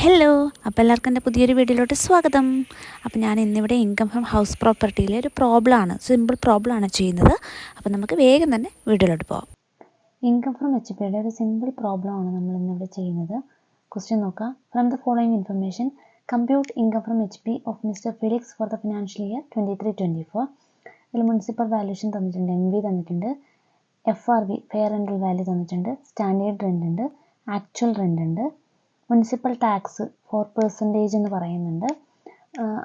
Hello, അപ്പോൾ എല്ലാവർക്കും എൻ്റെ പുതിയൊരു വീഡിയോയിലോട്ട് സ്വാഗതം. അപ്പോൾ ഞാൻ ഇന്നിവിടെ ഇൻകം ഫ്രം ഹൗസ് പ്രോപ്പർട്ടിയിലെ ഒരു പ്രോബ്ലമാണ്, സിമ്പിൾ പ്രോബ്ലമാണ് ചെയ്യുന്നത്. അപ്പോൾ നമുക്ക് വേഗം തന്നെ വീഡിയോയിലോട്ട് പോകാം. ഇൻകം ഫ്രം എച്ച് പിയുടെ ഒരു സിമ്പിൾ പ്രോബ്ലമാണ് നമ്മൾ ഇന്നിവിടെ ചെയ്യുന്നത്. ക്വസ്റ്റ്യൻ നോക്കാം. From the following information compute income from H P of mister Felix for the financial year 23-24. ഇതിൽ മുനിസിപ്പൽ വാല്യൂഷൻ തന്നിട്ടുണ്ട്, MV തന്നിട്ടുണ്ട്, FRV ഫെയർ റെൻ്റൽ വാല്യൂ തന്നിട്ടുണ്ട്, സ്റ്റാൻഡേർഡ് റെൻ്റ് ഉണ്ട്, ആക്ച്വൽ റെൻ്റ് ഉണ്ട്, മുനിസിപ്പൽ ടാക്സ് 4% എന്ന് പറയുന്നുണ്ട്.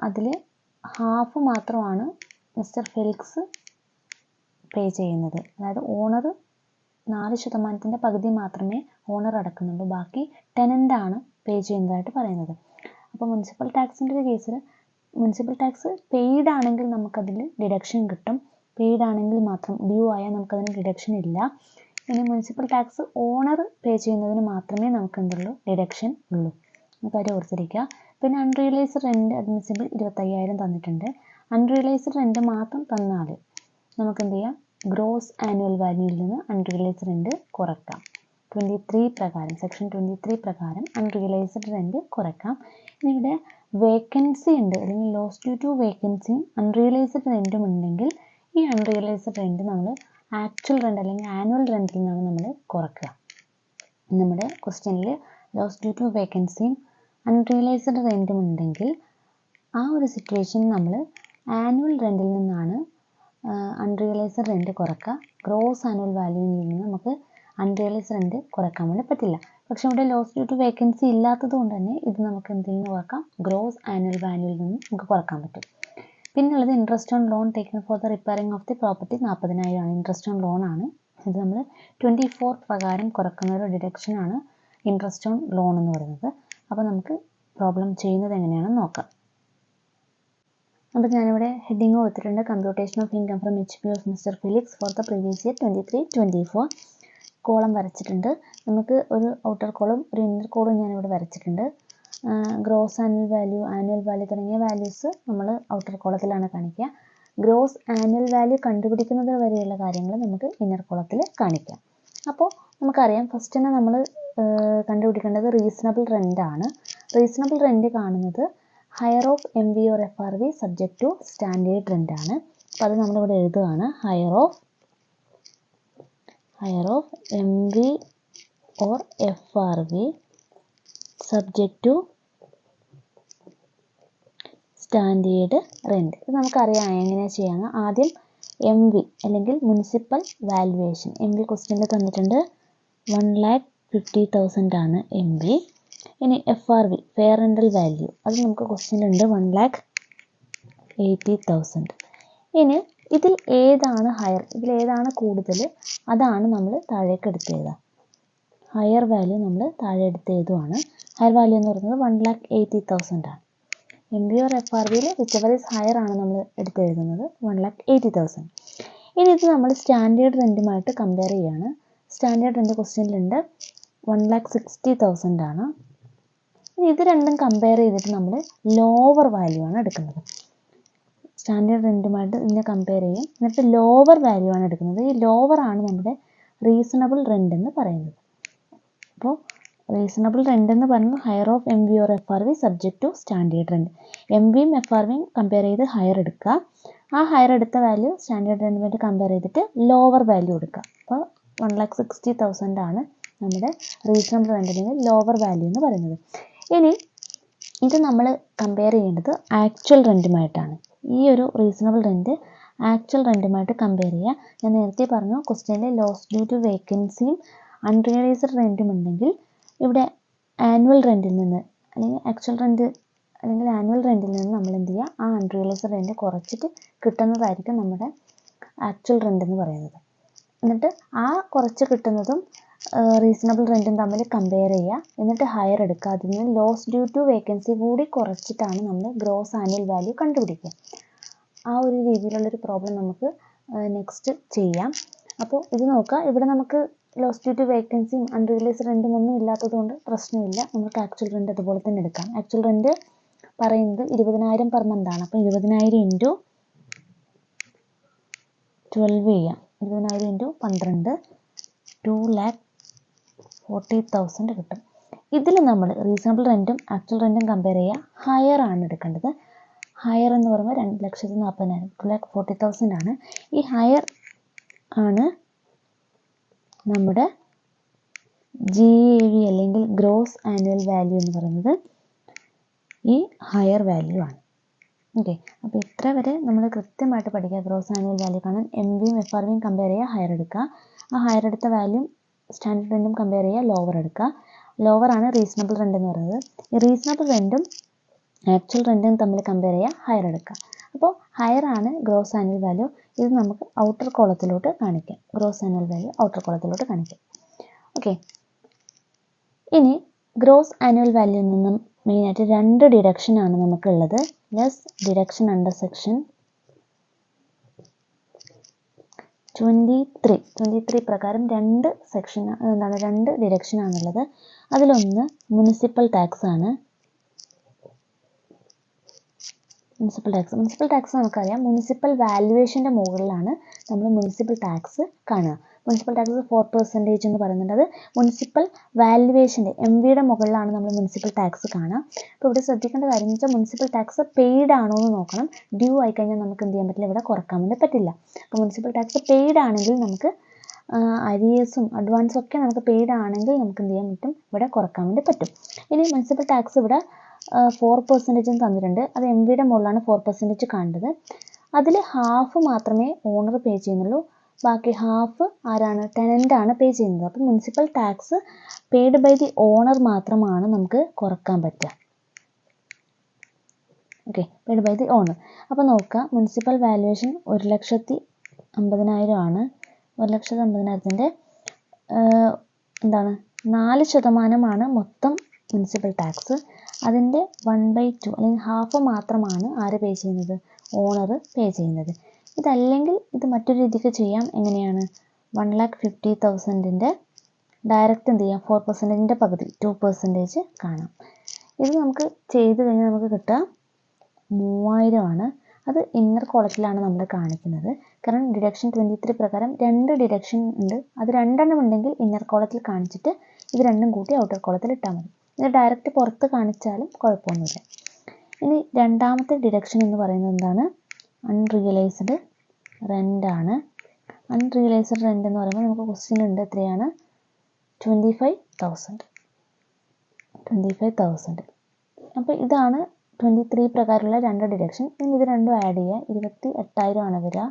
അതിൽ ഹാഫ് മാത്രമാണ് മിസ്റ്റർ ഫെലിക്സ് പേ ചെയ്യുന്നത്. അതായത് ഓണർ 4% പകുതി മാത്രമേ ഓണർ അടക്കുന്നുള്ളൂ, ബാക്കി ടെനൻ്റാണ് പേ ചെയ്യുന്നതായിട്ട് പറയുന്നത്. അപ്പോൾ മുനിസിപ്പൽ ടാക്സിൻ്റെ ഒരു കേസിൽ മുനിസിപ്പൽ ടാക്സ് പെയ്ഡ് ആണെങ്കിൽ നമുക്കതിൽ ഡിഡക്ഷൻ കിട്ടും. പെയ്ഡ് ആണെങ്കിൽ മാത്രം, ഡ്യൂ ആയാൽ നമുക്കതിന് ഡിഡക്ഷൻ ഇല്ല. ഇനി മുനിസിപ്പൽ ടാക്സ് ഓണർ പേ ചെയ്യുന്നതിന് മാത്രമേ നമുക്ക് എന്തുള്ളൂ, ഡിഡക്ഷൻ ഉള്ളൂ. കാര്യം ഓർത്തിരിക്കുക. പിന്നെ അൺറിയലൈസ്ഡ് റെൻറ്റ് അഡ്മിസിബിൾ 25,000 തന്നിട്ടുണ്ട്. അൺറിയലൈസ്ഡ് റെൻറ്റ് മാത്രം തന്നാൽ നമുക്ക് എന്ത് ചെയ്യാം, ഗ്രോസ് ആനുവൽ വാല്യൂയിൽ നിന്ന് അൺറിയലൈസ്ഡ് റെൻറ്റ് കുറയ്ക്കാം. 23 പ്രകാരം, സെക്ഷൻ 23 പ്രകാരം അൺറിയലൈസ്ഡ് റെൻറ്റ് കുറയ്ക്കാം. ഇനി ഇവിടെ വേക്കൻസി ഉണ്ട്, അല്ലെങ്കിൽ ലോസ് ഡ്യൂ ടു വേക്കൻസിയും അൺറിയലൈസ്ഡ് റെൻറ്റും ഉണ്ടെങ്കിൽ ഈ അൺറിയലൈസ്ഡ് റെൻറ്റ് നമ്മൾ ആക്ച്വൽ റെൻ്റ് അല്ലെങ്കിൽ ആനുവൽ റെൻറ്റിൽ നിന്നാണ് നമ്മൾ കുറയ്ക്കുക. നമ്മുടെ ക്വസ്റ്റ്യനിൽ ലോസ് ഡ്യൂ ടു വേക്കൻസിയും അൺറിയലൈസ്ഡ് റെൻറ്റും ഉണ്ടെങ്കിൽ ആ ഒരു സിറ്റുവേഷനിൽ നമ്മൾ ആനുവൽ റെൻറ്റിൽ നിന്നാണ് അൺറിയലൈസ്ഡ് റെൻറ്റ് കുറയ്ക്കുക. ഗ്രോസ് ആനുവൽ വാല്യൂവിൽ നിന്ന് നമുക്ക് അൺറിയലൈസ്ഡ് റെൻറ്റ് കുറയ്ക്കാൻ വേണ്ടി പറ്റില്ല. പക്ഷേ ഇവിടെ ലോസ് ഡ്യൂ ടു വേക്കൻസി ഇല്ലാത്തത് കൊണ്ട് തന്നെ ഇത് നമുക്ക് എന്തിൽ നിന്ന് കുറക്കാം, ഗ്രോസ് ആനുവൽ വാല്യൂവിൽ നിന്ന് നമുക്ക് കുറക്കാൻ പറ്റും. പിന്നുള്ളത് interest on loan taken for the repairing of the property 40,000 ആണ്. ഇൻട്രസ്റ്റ് ഓൺ ലോൺ ആണ്. ഇത് നമ്മൾ 24 പ്രകാരം കുറക്കുന്ന ഒരു ഡിഡക്ഷനാണ് ഇൻട്രസ്റ്റ് ഓൺ ലോൺ എന്ന് പറയുന്നത്. അപ്പോൾ നമുക്ക് പ്രോബ്ലം ചെയ്യുന്നത് എങ്ങനെയാണെന്ന് നോക്കാം. അപ്പോൾ ഞാനിവിടെ ഹെഡിങ് കൊടുത്തിട്ടുണ്ട്, computation of income from H P of mister Felix for the previous year 23-24. Column വരച്ചിട്ടുണ്ട്. നമുക്ക് ഒരു ഔട്ടർ കോളും ഒരു ഇന്നർ കോളും ഞാനിവിടെ വരച്ചിട്ടുണ്ട്. ഗ്രോസ് ആനുവൽ വാല്യൂ തുടങ്ങിയ വാല്യൂസ് നമ്മൾ ഔട്ടർ കോളത്തിലാണ് കാണിക്കുക. ഗ്രോസ് ആനുവൽ വാല്യൂ കണ്ടുപിടിക്കുന്നത് വരെയുള്ള കാര്യങ്ങൾ നമുക്ക് ഇന്നർ കോളത്തിൽ കാണിക്കാം. അപ്പോൾ നമുക്കറിയാം, ഫസ്റ്റ് തന്നെ നമ്മൾ കണ്ടുപിടിക്കേണ്ടത് റീസണബിൾ റെൻ്റ് ആണ്. റീസണബിൾ റെൻ്റ് കാണുന്നത് higher of MV or FRV subject to standard rent ആണ്. അപ്പോൾ അത് നമ്മളിവിടെ എഴുതുകയാണ്, higher of MV or FRV subject to standard rent. ഇത് നമുക്കറിയാം എങ്ങനെയാണ് ചെയ്യാമെന്ന്. ആദ്യം MV അല്ലെങ്കിൽ മുനിസിപ്പൽ വാല്യുവേഷൻ. MV ക്വസ്റ്റ്യനിൽ തന്നിട്ടുണ്ട് 1,50,000 ആണ് MV. ഇനി FRV ഫെയർ റെൻ്റൽ വാല്യൂ, അത് നമുക്ക് ക്വസ്റ്റ്യനിലുണ്ട് 1,80,000. ഇനി ഇതിൽ ഏതാണ് ഹയർ, ഇതിലേതാണ് കൂടുതൽ, അതാണ് നമ്മൾ താഴേക്ക് എടുത്ത് എഴുതുക. ഹയർ വാല്യൂ നമ്മൾ താഴെ എടുത്ത് എഴുതുകയാണ്. ഹയർ വാല്യൂ എന്ന് പറയുന്നത് 1,80,000 ആണ്. MV ഓർ FRVയിൽ വിച്ചെവർ ഈസ് ഹയർ ആണ് നമ്മൾ എടുത്ത് എഴുതുന്നത്, 1,80,000. ഇനി ഇത് നമ്മൾ സ്റ്റാൻഡേർഡ് റെൻറ്റുമായിട്ട് കമ്പയർ ചെയ്യുകയാണ്. സ്റ്റാൻഡേർഡ് റെൻറ്റ് ക്വസ്റ്റ്യനിലുണ്ട് 1,60,000 ആണ്. ഇനി ഇത് രണ്ടും കമ്പയർ ചെയ്തിട്ട് നമ്മൾ ലോവർ വാല്യൂ ആണ് എടുക്കുന്നത്. സ്റ്റാൻഡേർഡ് റെൻറ്റുമായിട്ട് ഇതിനെ കമ്പയർ ചെയ്യും, എന്നിട്ട് ലോവർ വാല്യൂ ആണ് എടുക്കുന്നത്. ഈ ലോവർ ആണ് നമ്മുടെ റീസണബിൾ റെൻ്റ് എന്ന് പറയുന്നത്. അപ്പോൾ റീസണബിൾ റെൻ്റ് എന്ന് പറയുന്നത് higher of MV or FRV subject to standard rent. MVയും FRVയും കമ്പയർ ചെയ്ത് ഹയർ എടുക്കുക. ആ ഹയർ എടുത്ത വാല്യൂ സ്റ്റാൻഡേർഡ് റെൻറ്റുമായിട്ട് കമ്പയർ ചെയ്തിട്ട് ലോവർ വാല്യൂ എടുക്കുക. അപ്പോൾ 1,60,000 ആണ് നമ്മുടെ റീസണബിൾ റെൻറ്റിന് ലോവർ വാല്യൂ എന്ന് പറയുന്നത്. ഇനി ഇത് നമ്മൾ കമ്പയർ ചെയ്യേണ്ടത് ആക്ച്വൽ റെൻറ്റുമായിട്ടാണ്. ഈ ഒരു റീസണബിൾ റെൻറ്റ് ആക്ച്വൽ റെൻറ്റുമായിട്ട് കമ്പയർ ചെയ്യുക. ഞാൻ നേരത്തെ പറഞ്ഞു, ക്വസ്റ്റ്യനിൽ ലോസ് ഡ്യൂ ടു വേക്കൻസിയും അൺറിയലൈസ്ഡ് റെൻറ്റും ഉണ്ടെങ്കിൽ ഇവിടെ ആനുവൽ റെൻറ്റിൽ നിന്ന് അല്ലെങ്കിൽ ആക്ച്വൽ റെൻറ്റ് അല്ലെങ്കിൽ ആനുവൽ റെൻറ്റിൽ നിന്ന് നമ്മൾ എന്ത് ചെയ്യുക, ആ അൺറിയലൈസ്ഡ് റെൻറ്റ് കുറച്ചിട്ട് കിട്ടുന്നതായിരിക്കും നമ്മുടെ ആക്ച്വൽ റെൻറ്റ് എന്ന് പറയുന്നത്. എന്നിട്ട് ആ കുറച്ച് കിട്ടുന്നതും റീസണബിൾ റെൻറ്റും തമ്മിൽ കമ്പയർ ചെയ്യുക, എന്നിട്ട് ഹയർ എടുക്കുക. അതിൽ നിന്ന് ലോസ് ഡ്യൂ ടു വേക്കൻസി കൂടി കുറച്ചിട്ടാണ് നമ്മൾ ഗ്രോസ് ആനുവൽ വാല്യൂ കണ്ടുപിടിക്കുക. ആ ഒരു രീതിയിലുള്ളൊരു പ്രോബ്ലം നമുക്ക് നെക്സ്റ്റ് ചെയ്യാം. അപ്പോൾ ഇത് നോക്കുക, ഇവിടെ നമുക്ക് ലോസ് ഡ്യൂ ടു വേക്കൻസിയും അൺറിയലൈസ്ഡ് റെൻറ്റും ഒന്നും ഇല്ലാത്തതുകൊണ്ട് പ്രശ്നമില്ല. നമുക്ക് ആക്ച്വൽ റെൻറ്റ് അതുപോലെ തന്നെ എടുക്കാം. ആക്ച്വൽ റെൻറ്റ് പറയുന്നത് 20,000 പെർ മന്ത് ആണ്. അപ്പോൾ 20,000 ഇൻറ്റു 12 ചെയ്യാം. 20,000 ഇൻറ്റു 12 2,40,000 കിട്ടും. ഇതിൽ നമ്മൾ റീസണബിൾ റെൻറ്റും ആക്ച്വൽ റെൻറ്റും കമ്പയർ ചെയ്യുക. ഹയർ ആണ് എടുക്കേണ്ടത്. ഹയർ എന്ന് പറയുമ്പോൾ 2,40,000 2,40,000 ആണ്. ഈ ഹയർ ആണ് നമ്മുടെ GAV അല്ലെങ്കിൽ ഗ്രോസ് ആനുവൽ വാല്യൂ എന്ന് പറയുന്നത്. ഈ ഹയർ വാല്യൂ ആണ്. ഓക്കെ, അപ്പോൾ ഇത്ര വരെ നമ്മൾ കൃത്യമായിട്ട് പഠിക്കുക. ഗ്രോസ് ആനുവൽ വാല്യൂ കാണാൻ MVയും FRVയും കമ്പയർ ചെയ്യുക, ഹയർ എടുക്കുക. ആ ഹയർ എടുത്ത വാല്യൂ സ്റ്റാൻഡേർഡ് റെൻറ്റും കമ്പയർ ചെയ്യുക, ലോവർ എടുക്കുക. ലോവർ ആണ് റീസണബിൾ റെൻ്റ് എന്ന് പറയുന്നത്. ഈ റീസണബിൾ റെൻറ്റും ആക്ച്വൽ റെൻറ്റും തമ്മിൽ കമ്പയർ ചെയ്യുക, ഹയർ എടുക്കുക. അപ്പോൾ ഹയർ ആണ് ഗ്രോസ് ആനുവൽ വാല്യൂ. ഇത് നമുക്ക് ഔട്ടർ കോളത്തിലോട്ട് കാണിക്കാം. ഗ്രോസ് ആനുവൽ വാല്യൂ ഔട്ടർ കോളത്തിലോട്ട് കാണിക്കാം. ഓക്കെ, ഇനി ഗ്രോസ് ആനുവൽ വാല്യൂയിൽ നിന്നും മെയിനായിട്ട് 2 ഡിഡക്ഷൻ ആണ് നമുക്കുള്ളത്. ലെസ് ഡിഡക്ഷൻ അണ്ടർ സെക്ഷൻ 23 പ്രകാരം 2 സെക്ഷൻ എന്താണ് 2 ഡിഡക്ഷൻ ആണുള്ളത്. അതിലൊന്ന് മുനിസിപ്പൽ ടാക്സ് ആണ്. മുനിസിപ്പൽ ടാക്സ് നമുക്കറിയാം, മുനിസിപ്പൽ വാല്യുവേഷൻ്റെ മുകളിലാണ് നമ്മൾ മുനിസിപ്പൽ ടാക്സ് കാണുക. മുനിസിപ്പൽ ടാക്സ് 4% എന്ന് പറയുന്നുണ്ട്. അത് മുനിസിപ്പൽ വാല്യുവേഷൻ്റെ MVയുടെ മുകളിലാണ് നമ്മൾ മുനിസിപ്പൽ ടാക്സ് കാണുക. അപ്പോൾ ഇവിടെ ശ്രദ്ധിക്കേണ്ട കാര്യം എന്ന് വെച്ചാൽ മുനിസിപ്പൽ ടാക്സ് പെയ്ഡ് ആണോ എന്ന് നോക്കണം. ഡ്യൂ ആയിക്കഴിഞ്ഞാൽ നമുക്ക് എന്ത് ചെയ്യാൻ പറ്റില്ല, ഇവിടെ കുറക്കാൻ വേണ്ടി പറ്റില്ല. അപ്പോൾ മുനിസിപ്പൽ ടാക്സ് പെയ്ഡ് ആണെങ്കിൽ നമുക്ക് അരിയേഴ്സും അഡ്വാൻസും ഒക്കെ നമുക്ക് പെയ്ഡ് ആണെങ്കിൽ നമുക്ക് എന്ത് ചെയ്യാൻ പറ്റും, ഇവിടെ കുറക്കാൻ വേണ്ടി പറ്റും. ഇനി മുനിസിപ്പൽ ടാക്സ് ഇവിടെ 4% തന്നിട്ടുണ്ട്. അത് MVയുടെ മുകളിലാണ് 4% കാണേണ്ടത്. അതിൽ ഹാഫ് മാത്രമേ ഓണർ പേ ചെയ്യുന്നുള്ളൂ. ബാക്കി ഹാഫ് ആരാണ്, ടെനൻ്റാണ് പേ ചെയ്യുന്നത്. അപ്പോൾ municipal tax paid by the owner മാത്രമാണ് നമുക്ക് കുറക്കാൻ പറ്റുക. Okay, paid by the owner. അപ്പോൾ നോക്കുക, മുനിസിപ്പൽ വാല്യുവേഷൻ 1,50,000 ആണ്. 1,50,000-ൻ്റെ എന്താണ് 4% മൊത്തം മുനിസിപ്പൽ ടാക്സ്. അതിൻ്റെ 1/2 അല്ലെങ്കിൽ ഹാഫ് മാത്രമാണ് ആര് പേ ചെയ്യുന്നത്, ഓണർ പേ ചെയ്യുന്നത്. ഇതല്ലെങ്കിൽ ഇത് മറ്റൊരു രീതിക്ക് ചെയ്യാം. എങ്ങനെയാണ്, 1,50,000-ൻ്റെ ഡയറക്റ്റ് എന്ത് ചെയ്യാം, 4%-ൻ്റെ പകുതി 2% കാണാം. ഇത് നമുക്ക് ചെയ്ത് കഴിഞ്ഞാൽ നമുക്ക് കിട്ടുക 3,000 ആണ്. അത് ഇന്നർ കോളത്തിലാണ് നമ്മൾ കാണിക്കുന്നത്. കാരണം ഡിഡക്ഷൻ 23 പ്രകാരം 2 ഡിഡക്ഷൻ ഉണ്ട്. അത് 2 ഉണ്ടെങ്കിൽ ഇന്നർ കോളത്തിൽ കാണിച്ചിട്ട് ഇത് 2 കൂട്ടി ഔട്ടർ കോളത്തിൽ ഇട്ടാൽ മതി. ഇത് ഡയറക്റ്റ് പുറത്ത് കാണിച്ചാലും കുഴപ്പമൊന്നുമില്ല. ഇനി രണ്ടാമത്തെ ഡിഡക്ഷൻ എന്ന് പറയുന്നത് എന്താണ്, അൺറിയലൈസ്ഡ് റെൻ്റ് ആണ്. അൺറിയലൈസ്ഡ് റെൻ്റ് എന്ന് പറയുമ്പോൾ നമുക്ക് ക്വസ്റ്റ്യൻ ഉണ്ട്, എത്രയാണ്, 25,000. അപ്പോൾ ഇതാണ് 23 പ്രകാരമുള്ള 2 ഡിഡക്ഷൻ. ഇനി ഇത് രണ്ടും ആഡ് ചെയ്യുക, 28,000 ആണ് വരിക.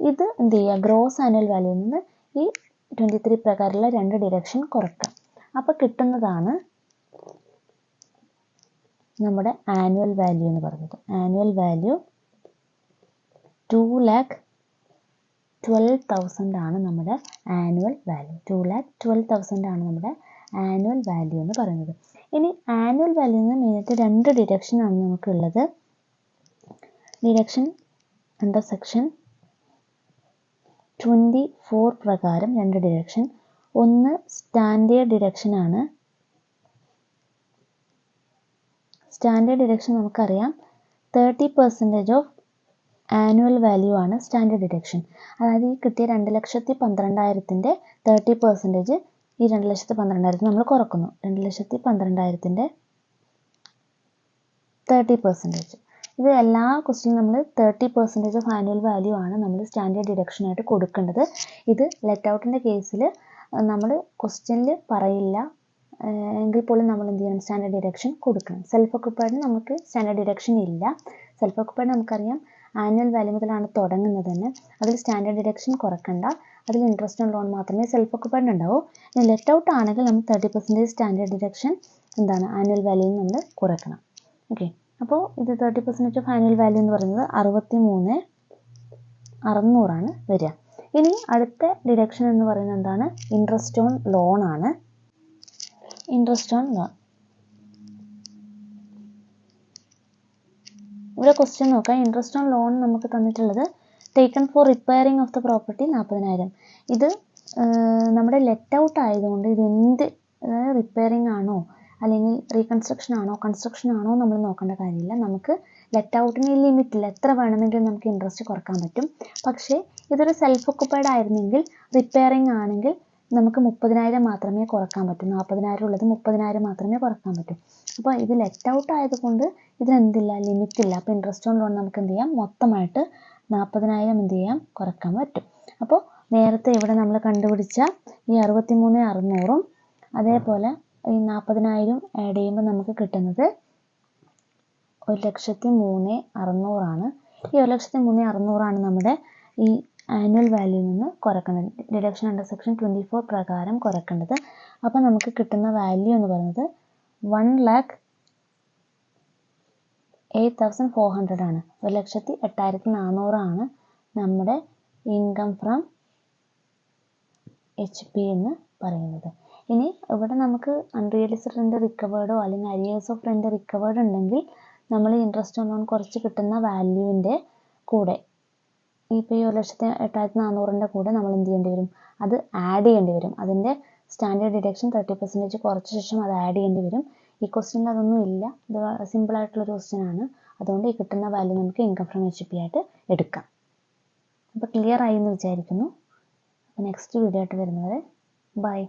ഇത് എന്ത് ചെയ്യുക, ഗ്രോസ് ആനുവൽ വാല്യൂയിൽ നിന്ന് ഈ 23 പ്രകാരമുള്ള 2 ഡിഡക്ഷൻ കുറക്കാം. അപ്പോൾ കിട്ടുന്നതാണ് നമ്മുടെ ആനുവൽ വാല്യൂ എന്ന് പറയുന്നത്. ആനുവൽ വാല്യൂ 2,12,000 ആണ് നമ്മുടെ ആനുവൽ വാല്യൂ. 2,12,000 ആണ് നമ്മുടെ ആനുവൽ വാല്യൂ എന്ന് പറയുന്നത്. ഇനി ആനുവൽ വാല്യൂ നിന്ന് മെയിനായിട്ട് 2 ഡിഡക്ഷൻ ആണ് നമുക്കുള്ളത്. ഡിഡക്ഷൻ അണ്ടർ സെക്ഷൻ 24 പ്രകാരം 2 ഡിഡക്ഷൻ. ഒന്ന് സ്റ്റാൻഡേർഡ് ഡിഡക്ഷൻ ആണ്. സ്റ്റാൻഡേർഡ് ഡിഡക്ഷൻ നമുക്കറിയാം 30% ഓഫ് ആനുവൽ വാല്യൂ ആണ് സ്റ്റാൻഡേർഡ് ഡിഡക്ഷൻ. അതായത് ഈ കിട്ടിയ 2,12,000-ൻ്റെ 30% ഈ 2,12,000 നമ്മൾ കുറക്കുന്നു. 2,12,000-ൻ്റെ 30%. ഇത് എല്ലാ ക്വസ്റ്റ്യനും നമ്മൾ 30% ഓഫ് ആനുവൽ വാല്യൂ ആണ് നമ്മൾ സ്റ്റാൻഡേർഡ് ഡിഡക്ഷനായിട്ട് കൊടുക്കേണ്ടത്. ഇത് ലെറ്റ് ഔട്ടിൻ്റെ കേസിൽ നമ്മൾ ക്വസ്റ്റ്യനിൽ പറയില്ല, എങ്കിൽ പോലും നമ്മൾ എന്ത് ചെയ്യണം, സ്റ്റാൻഡേർഡ് ഡിഡക്ഷൻ കൊടുക്കണം. സെൽഫ് ഒക്കുപ്പൈഡിന് നമുക്ക് സ്റ്റാൻഡേർഡ് ഡിഡക്ഷൻ ഇല്ല. സെൽഫ് ഒക്കുപ്പൈഡ് നമുക്കറിയാം ആനുവൽ വാല്യൂ മുതലാണ് തുടങ്ങുന്നത് തന്നെ. അതിൽ സ്റ്റാൻഡേർഡ് ഡിഡക്ഷൻ കുറക്കണ്ട. അതിൽ ഇൻട്രസ്റ്റ് ഓൺ ലോൺ മാത്രമേ സെൽഫ് ഒക്കുപ്പൈഡ് ഉണ്ടാവൂ. ഇനി ലെറ്റ് ഔട്ട് ആണെങ്കിൽ നമ്മൾ 30% സ്റ്റാൻഡേർഡ് ഡിഡക്ഷൻ എന്താണ് ആനുവൽ വാല്യൂയിൽ നമ്മൾ കുറക്കണം. ഓക്കെ, അപ്പോൾ ഇത് 30% ഓഫ് ആനുവൽ വാല്യൂ എന്ന് പറയുന്നത് 63,600 ആണ് വരിക. ഇനി അടുത്ത ഡിഡക്ഷൻ എന്ന് പറയുന്നത് എന്താണ്, ഇൻട്രസ്റ്റ് ഓൺ ലോൺ ആണ്. ഇൻട്രസ്റ്റ് ഓൺ ലോൺ ഇവിടെ ക്വസ്റ്റ്യൻ നോക്കാം. ഇൻട്രസ്റ്റ് ഓൺ ലോൺ നമുക്ക് തന്നിട്ടുള്ളത് taken four repairing of the property 40,000. ഇത് നമ്മുടെ ലെറ്റ് ഔട്ട് ആയതുകൊണ്ട് ഇത് എന്ത്, അതായത് റിപ്പയറിംഗ് ആണോ അല്ലെങ്കിൽ റീകൺസ്ട്രക്ഷൻ ആണോ കൺസ്ട്രക്ഷൻ ആണോ നമ്മൾ നോക്കേണ്ട കാര്യമില്ല. നമുക്ക് ലെറ്റ് ഔട്ടിന് ലിമിറ്റില്ല, എത്ര വേണമെങ്കിലും നമുക്ക് ഇൻട്രസ്റ്റ് കുറക്കാൻ പറ്റും. പക്ഷേ ഇതൊരു സെൽഫ് ഒക്കുപ്പൈഡ് ആയിരുന്നെങ്കിൽ, റിപ്പയറിംഗ് ആണെങ്കിൽ നമുക്ക് 30,000 മാത്രമേ കുറക്കാൻ പറ്റൂ. 40,000 ഉള്ളത് 30,000 മാത്രമേ കുറക്കാൻ പറ്റൂ. അപ്പോൾ ഇത് ലെറ്റ് ഔട്ട് ആയതുകൊണ്ട് ഇതിനെന്തില്ല, ലിമിറ്റ് ഇല്ല. അപ്പോൾ ഇൻട്രസ്റ്റ് ഓൺ ലോൺ നമുക്ക് എന്ത് ചെയ്യാം, മൊത്തമായിട്ട് 40,000 എന്ത് ചെയ്യാം, കുറക്കാൻ പറ്റും. അപ്പോൾ നേരത്തെ ഇവിടെ നമ്മൾ കണ്ടുപിടിച്ച ഈ 63,600 അതേപോലെ ഈ 40,000 ആഡ് ചെയ്യുമ്പോൾ നമുക്ക് കിട്ടുന്നത് 1,03,600 ഈ 1,03,600 നമ്മുടെ ഈ ആനുവൽ വാല്യൂവിൽ നിന്ന് കുറക്കേണ്ടത്, ഡിഡക്ഷൻ അണ്ടർ സെക്ഷൻ 24 പ്രകാരം കുറക്കേണ്ടത്. അപ്പോൾ നമുക്ക് കിട്ടുന്ന വാല്യൂ എന്ന് പറയുന്നത് 1,08,400 ആണ്. 1,08,400 നമ്മുടെ ഇൻകം ഫ്രം HP എന്ന് പറയുന്നത്. ഇനി ഇവിടെ നമുക്ക് അൺറിയലൈസ്ഡ് റെന്റ് റിക്കവേർഡോ അല്ലെങ്കിൽ അരിയേഴ്സ് ഓഫ് റെന്റ് റിക്കവേർഡ് ഉണ്ടെങ്കിൽ നമ്മൾ ഇൻട്രസ്റ്റ് ഓൺ ലോൺ കുറച്ച് കിട്ടുന്ന വാല്യൂവിൻ്റെ കൂടെ ഇപ്പോൾ ഈ 1,08,400 കൂടെ നമ്മൾ എന്ത് ചെയ്യേണ്ടി വരും, അത് ആഡ് ചെയ്യേണ്ടി വരും. അതിൻ്റെ സ്റ്റാൻഡേർഡ് ഡിഡക്ഷൻ 30% കുറച്ച ശേഷം അത് ആഡ് ചെയ്യേണ്ടി വരും. ഈ ക്വസ്റ്റ്യനിൽ അതൊന്നും ഇല്ല, ഇത് സിമ്പിളായിട്ടുള്ളൊരു ക്വസ്റ്റ്യൻ ആണ്. അതുകൊണ്ട് ഈ കിട്ടുന്ന വാല്യൂ നമുക്ക് ഇൻകം ഫ്രം HP ആയിട്ട് എടുക്കാം. അപ്പോൾ ക്ലിയർ ആയി എന്ന് വിചാരിക്കുന്നു. അപ്പോൾ നെക്സ്റ്റ് വീഡിയോ ആയിട്ട് വരുന്നത്, ബൈ.